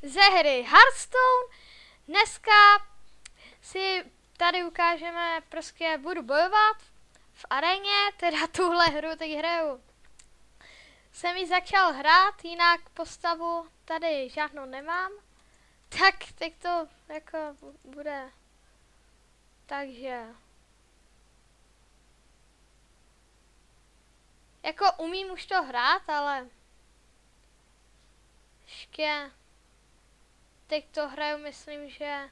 Ze hry Hearthstone. Dneska si tady ukážeme, prostě budu bojovat v aréně, teda tuhle hru teď hraju. Jsem ji začal hrát, jinak postavu tady žádnou nemám. Tak teď to jako bude. Takže jako umím už to hrát, ale ještě teď to hraju, myslím, že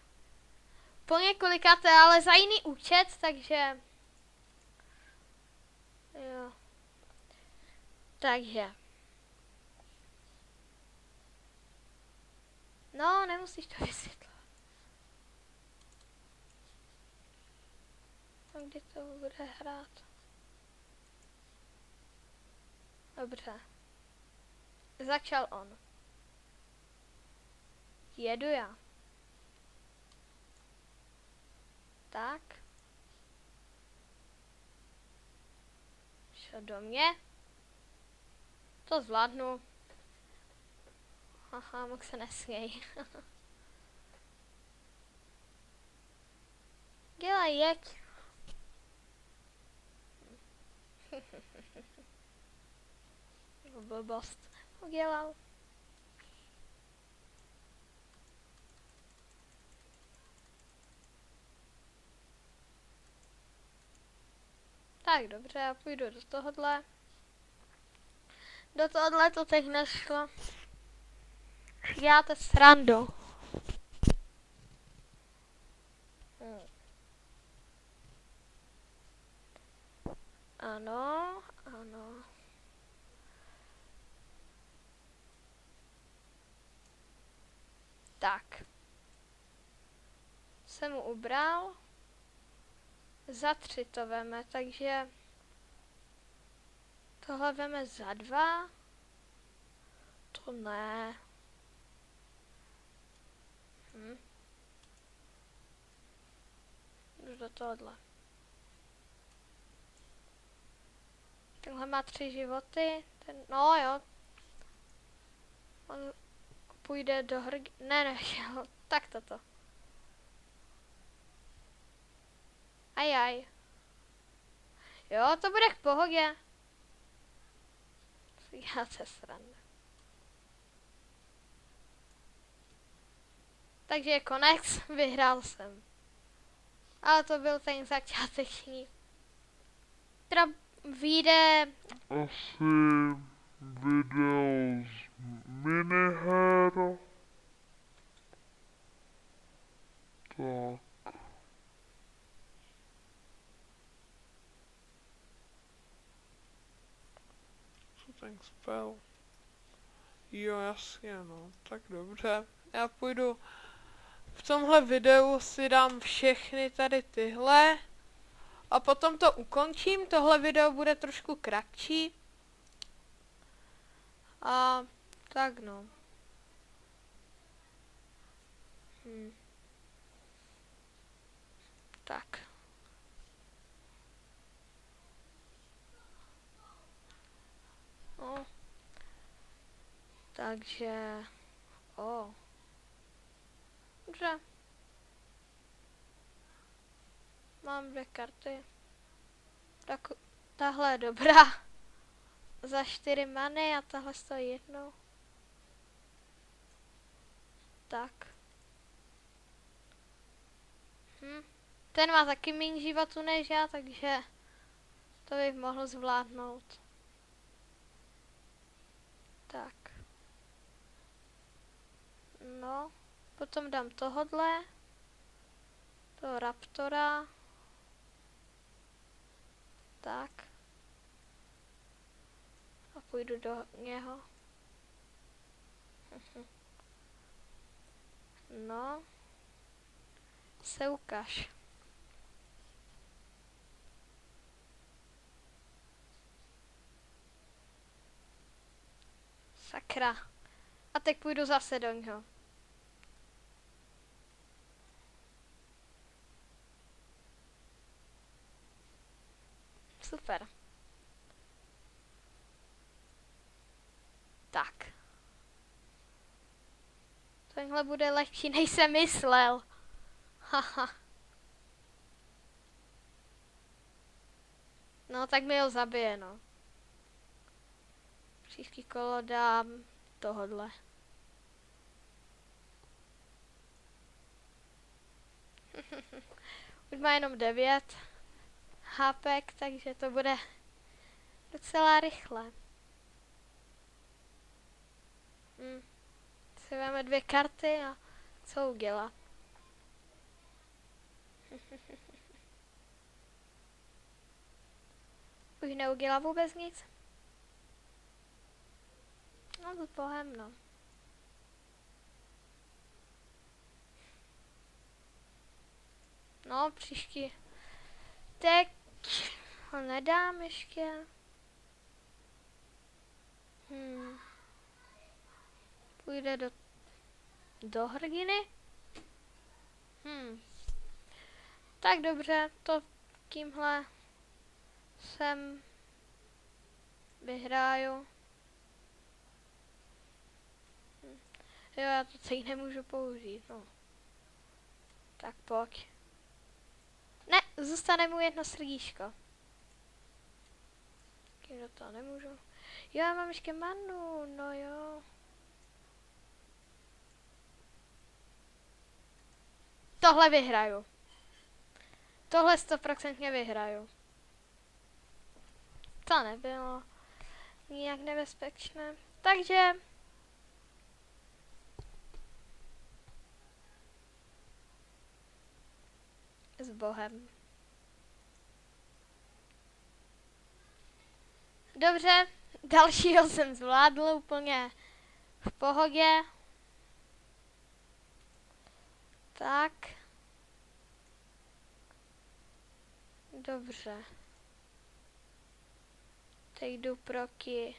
po několikáté, ale za jiný účet, takže jo. Takže no, nemusíš to vysvětlovat. A kdy to bude hrát? Dobře. Začal on. Jedu já. Tak. Šel do mě. To zvládnu. Haha, mohl se nesměj. Dělej, jeď. Blbost. Udělal. Tak dobře, já půjdu do tohohle. Do tohohle to teď nešlo. Děláte srandu. Ano, ano. Tak. Jsem mu ubral. Za 3 to veme, takže tohle veme za 2. To ne. Jdu do tohohle. Tenhle má 3 životy. No jo. On půjde do hry. Ne, tak toto. Ajaj. Jo, to bude k pohodě. Já se srandu. Takže je konec, vyhrál jsem. Ale to byl ten začáteční. Teda vyjde asi video z miniher. Tak. Co ten spell? Jo, jasně, no. Tak dobře. Já půjdu. V tomhle videu si dám všechny tady tyhle. A potom to ukončím. Tohle video bude trošku kratší. A tak no. Tak. No. Takže. Dobře. Mám 2 karty. Tak, tahle je dobrá. Za 4 many a tahle stojí 1. Tak. Ten má taky méně životů než já, takže to bych mohl zvládnout. Tak. No. Potom dám tohodle. Toho raptora. Tak. A půjdu do něho. No. Se ukáž. Sakra. A teď půjdu zase do něho. Super. Tak. Tenhle bude lehčí, než jsem myslel. Haha. No, tak mi ho zabije, no. Příští kolo dám tohodle. Už má jenom 9 HPek, takže to bude docela rychle. Si vezme 2 karty a co udělá. Už neudělá vůbec nic. No to pohem, no. No, příští. Teď ho nedám ještě. Půjde do hrdiny. Tak dobře, to tímhle sem vyhráju. Jo, já to celý nemůžu použít, no. Tak pojď. Ne, zůstane mu jedno srdíčko. Kým do toho nemůžu. Jo, já mám ještě manu, no jo. Tohle vyhraju. Tohle 100% vyhraju. To nebylo nijak nebezpečné. Takže s Bohem. Dobře, dalšího jsem zvládl úplně v pohodě. Tak. Dobře. Teď jdu proti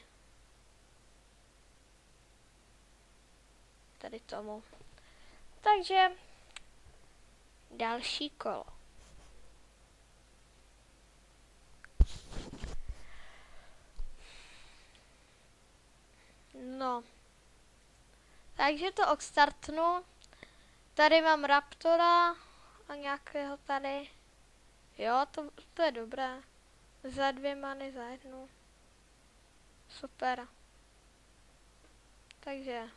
tady tomu. Takže další kolo. No. Takže to odstartnu. Tady mám Raptora a nějakého tady. Jo, to je dobré. Za 2 many, za 1. Super. Takže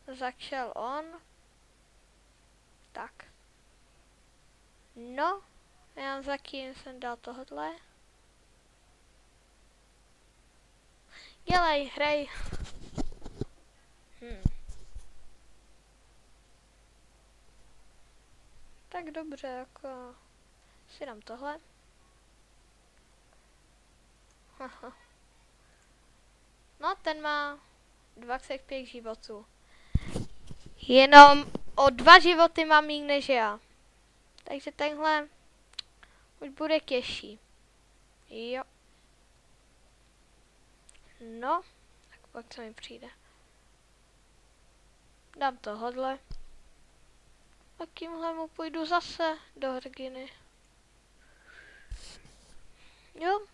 začal on. Tak. No, já zatím jsem dal tohle. Dělej, hrej. Tak dobře, jako si dám tohle. No, ten má 25 životů. Jenom o 2 životy mám méně než já. Takže tenhle už bude těžší. Jo. No, tak pak co mi přijde. Dám tohodle. A tímhle mu půjdu zase do hrdiny. Jo.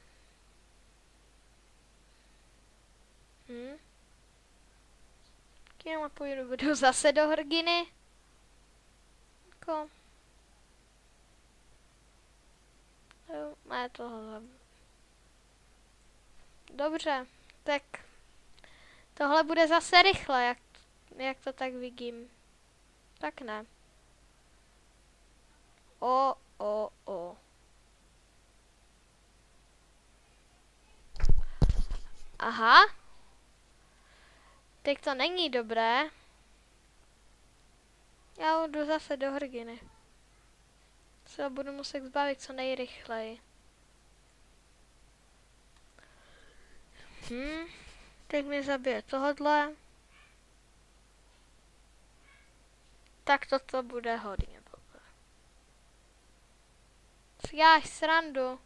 Tímhle půjdu zase do hrdiny. Jako. Jo, má tohle. Dobře, tak tohle bude zase rychle, jak to tak vidím. Tak ne. O. Aha. Teď to není dobré. Já jdu zase do hrdiny. Se budu muset zbavit co nejrychleji. Teď mi zabije tohodle. Tak toto bude hodně blbé. Děláš srandu.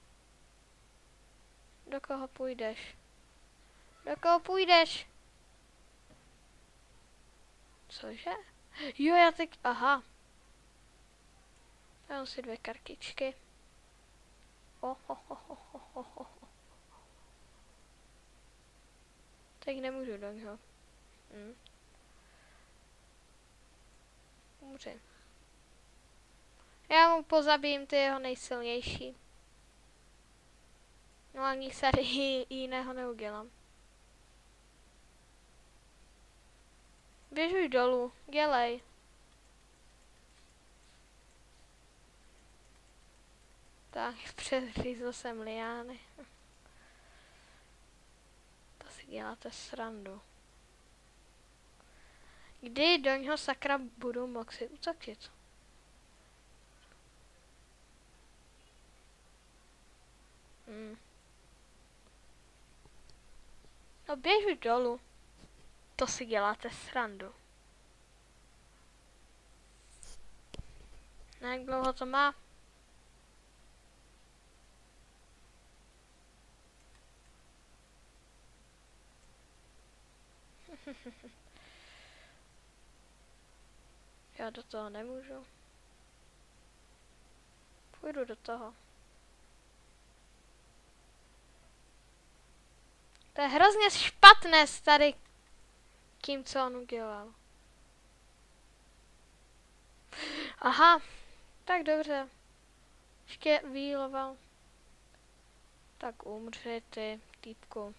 Do koho půjdeš? Do koho půjdeš? Cože? Jo, já teď... Aha. Dám si 2 kartičky. Teď nemůžu do něho. umři. Já mu pozabijím ty jeho nejsilnější. No a nic tady jiného neudělám. Běžuj dolů, dělej. Tak, přeřízl jsem liány. To si děláte srandu. Kdy do něho sakra budu moci útočit? No běžuj dolů. To si děláte srandu. No, jak dlouho to má? Já do toho nemůžu. Půjdu do toho. To je hrozně špatné s tady tím, co on udělal. Aha, tak dobře. Ještě výloval. Tak umři ty, týpku.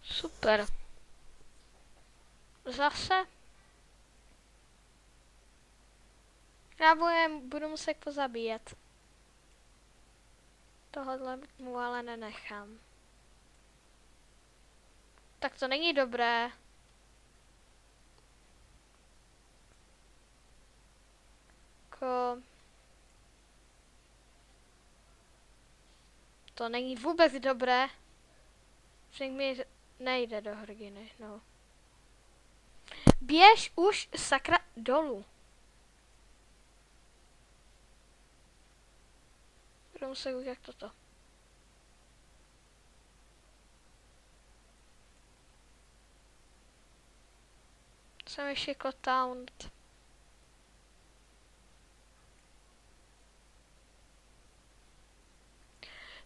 Super. Zase? Já budu muset pozabíjet. Tohle mu ale nenechám. Tak to není dobré. To není vůbec dobré. Že mi nejde do hrdiny, no. Běž už sakra dolů. Budu muset udělat toto. Jsem ještě jako taunt.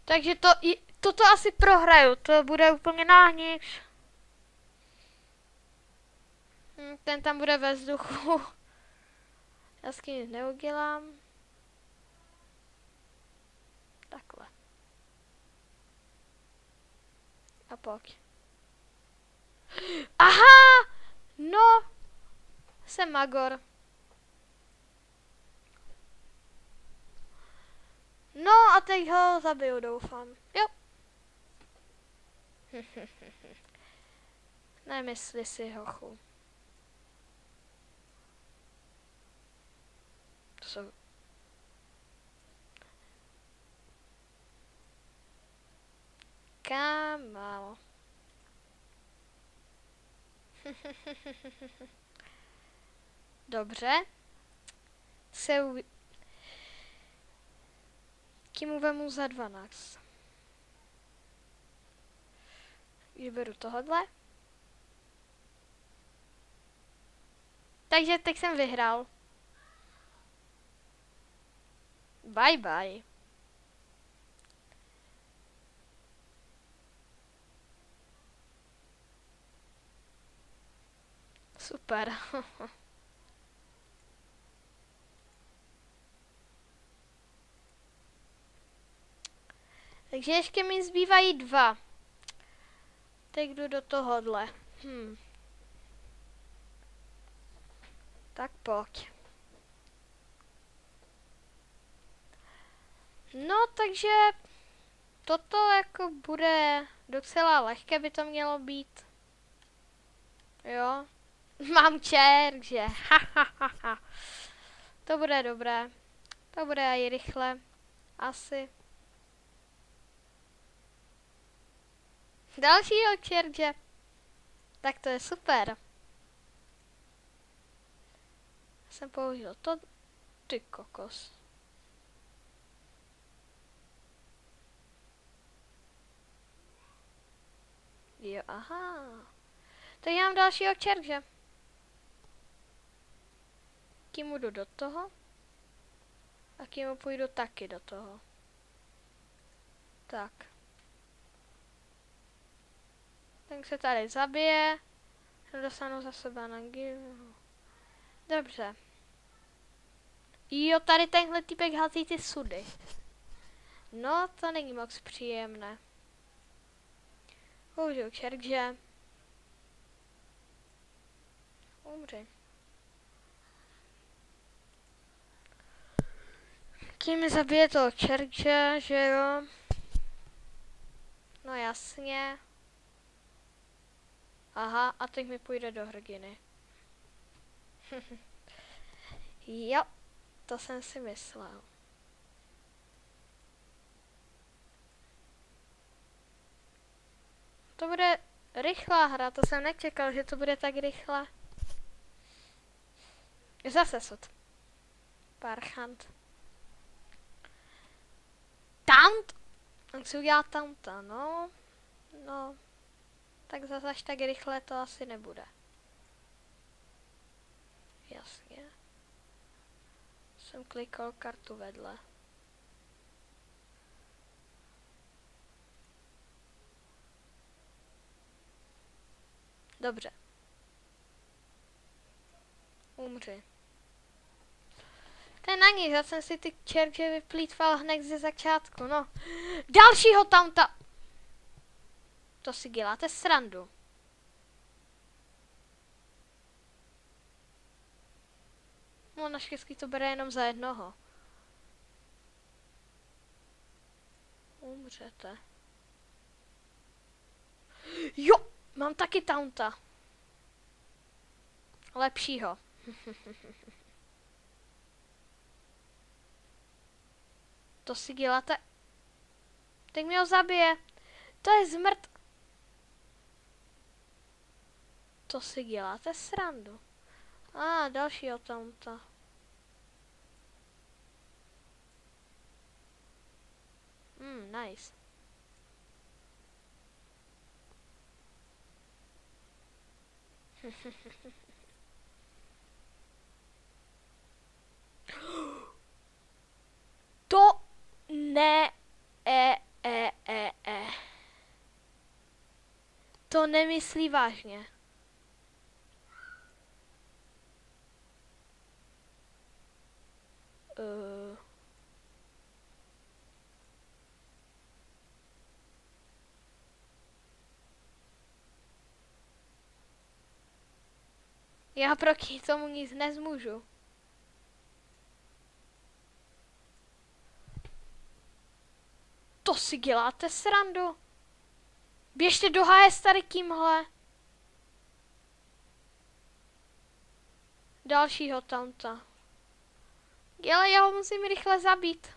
Takže toto asi prohraju, to bude úplně na nic. Ten tam bude ve vzduchu. Já s tím nic neudělám. Takhle. A pojď. Aha! No! Jsem magor. No a teď ho zabiju, doufám. Jo. Nemysli si, hochu. To jsou... Kámo. Dobře. Tím vemu za 12. Vyberu tohle. Takže teď jsem vyhrál. Bye bye. Super. Takže ještě mi zbývají 2. Teď jdu do tohohle. Tak pojď. No, takže toto jako bude docela lehké, by to mělo být. Jo. Mám čer, že? To bude dobré. To bude i rychle. Asi. Dalšího čerže. Tak to je super. Jsem použil to. Ty kokos. Jo, aha. Tak já mám dalšího čerže. Tím jdu do toho. A tím půjdu taky do toho. Tak. Ten se tady zabije. Dostanu za sebe na gilu. Dobře. Jo, tady tenhle týpek hází ty sudy. No, to není moc příjemné. Použiju čerkže. Umři. Tím mi zabije toho čerkže, že jo? No jasně. Aha, a teď mi půjde do hrdiny. Jo, to jsem si myslel. To bude rychlá hra, to jsem nečekal, že to bude tak rychle. Zase sud. Parchant. Taunt? On si udělá taunta, no. No. Tak zase až tak rychle to asi nebude. Jasně. Jsem klikal kartu vedle. Dobře. Umři. To je na ní, já jsem si ty čerče vyplýtval hned ze začátku, no. Dalšího taunta! To si děláte srandu. No naštěstí to bere jenom za jednoho. Umřete. Jo, mám taky taunta. Lepšího. To si děláte. Teď mě ho zabije. To je zmrt. To si děláte srandu. Dalšího taunta. Nice. To ne, To nemyslí vážně. Já proti tomu nic nezmůžu. To si děláte srandu. Běžte do háje s tady tímhle. Dalšího taunta. Ale já ho musím rychle zabít.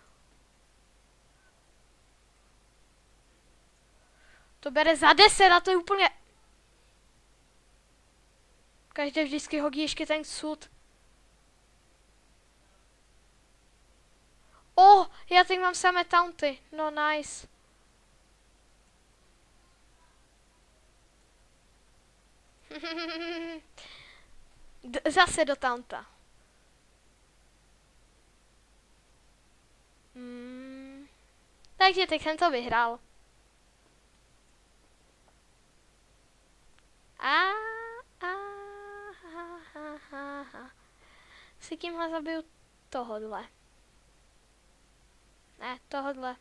To bere za 10 a to je úplně... Každý vždycky hodí ještě ten sud. Já teď mám samé taunty. No nice. Zase do taunta. Takže teď jsem to vyhrál. Si tímhle zabiju tohodle. Ne, tohodle.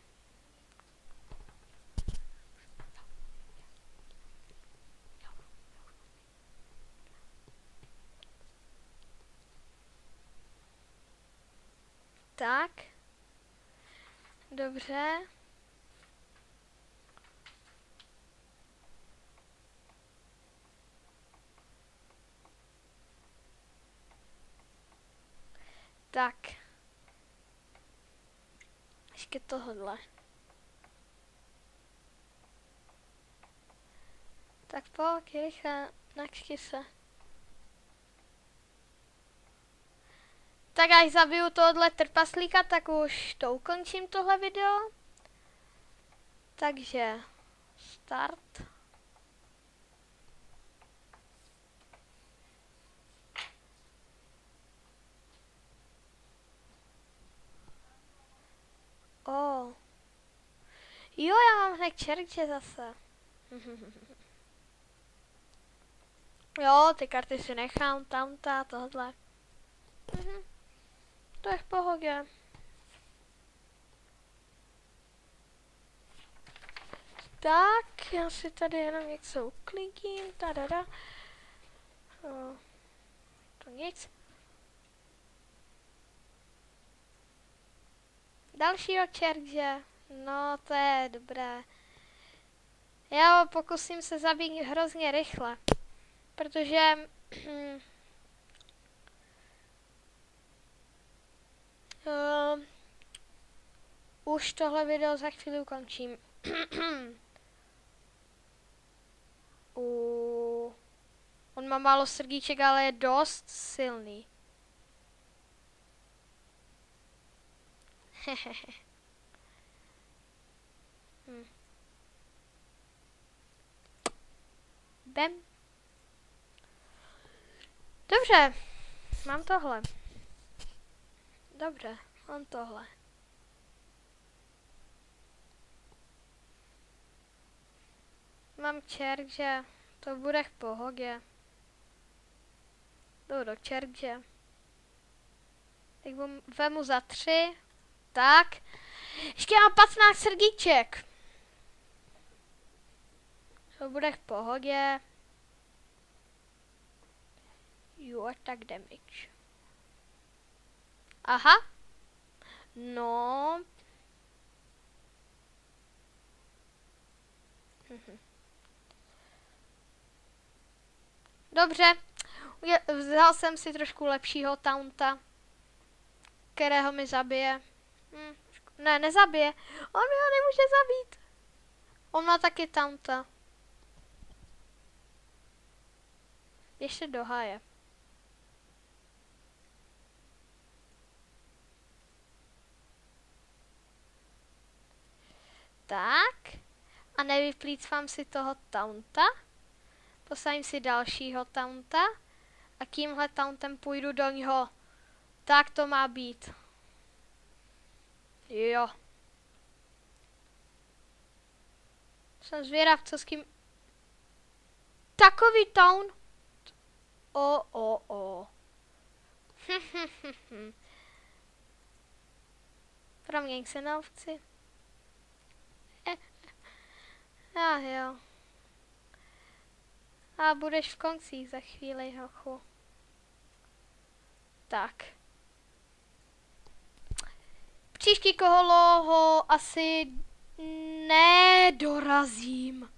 Tak. Dobře. Tak. Ještě tohodle. Tak pojď, rychle, načti se. Tak až zabiju tohle trpaslíka, tak už to ukončím tohle video. Takže start. Jo, já mám hned čerče zase. Jo, ty karty si nechám, tamta, tohle. To je v pohodě. Tak, já si tady jenom něco uklidím, tadada. To nic. Dalšího čerže. No, to je dobré. Já pokusím se zabít hrozně rychle. Protože... už tohle video za chvíli ukončím. On má málo srdíček, ale je dost silný. Bam. Dobře, mám tohle. Dobře, mám tohle. Mám čerže, to bude v pohodě. Jdu do čerže. Tak vemu za 3. Tak. Ještě mám 15 srdíček. To bude v pohodě. Jo, tak damage. Aha. No. Dobře. Vzal jsem si trošku lepšího taunta, kterého mi zabije. Ne, nezabije. On mi ho nemůže zabít. On má taky taunta. Ještě do háje. Tak. A nevyplýtvám si toho taunta. Posadím si dalšího taunta. A tímhle tauntem půjdu do něho. Tak to má být. Jo. Jsem zvědav, co s kým... Takový taunt. Proměň se na ovci. Jo. A budeš v koncích za chvíli, hochu. Tak. Příští kolo ho asi nedorazím.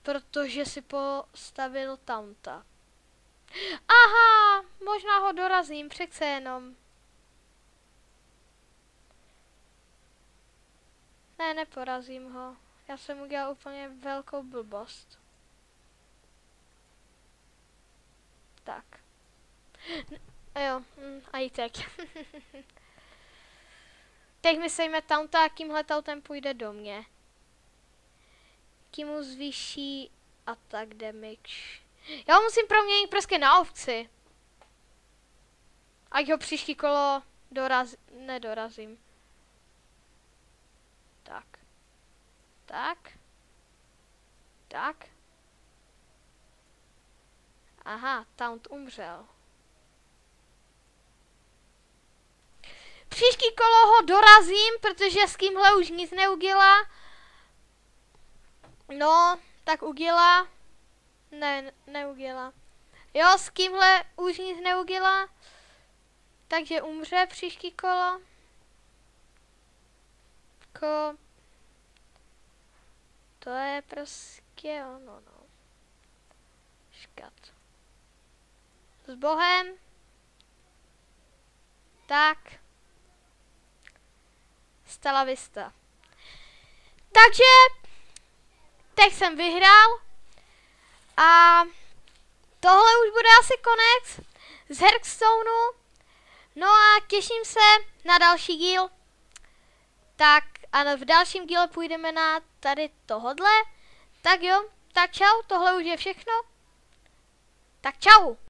Protože si postavil taunta. Aha, možná ho dorazím, přece jenom. Ne, neporazím ho. Já jsem udělal úplně velkou blbost. Tak. Jo, a i teď. Teď mi sejme taunta a tímhle tauntem půjde do mě. Tím mu zvýší attack damage. Já ho musím proměnit prostě na ovci. Ať ho příští kolo nedorazím. Tak. Tak. Aha, taunt umřel. Příští kolo ho dorazím, protože s kýmhle už nic neudělá. No, tak udělá. Ne, neudělá. Jo, s kýmhle už nic neudělá. Takže umře příští kolo. To je prostě ono, no. Škat. S Bohem. Tak. Stala vista. Takže teď jsem vyhrál. A tohle už bude asi konec z Hearthstoneu. No a těším se na další díl. Tak a v dalším díle půjdeme na tady tohodle. Tak jo, tak čau, tohle už je všechno. Tak čau.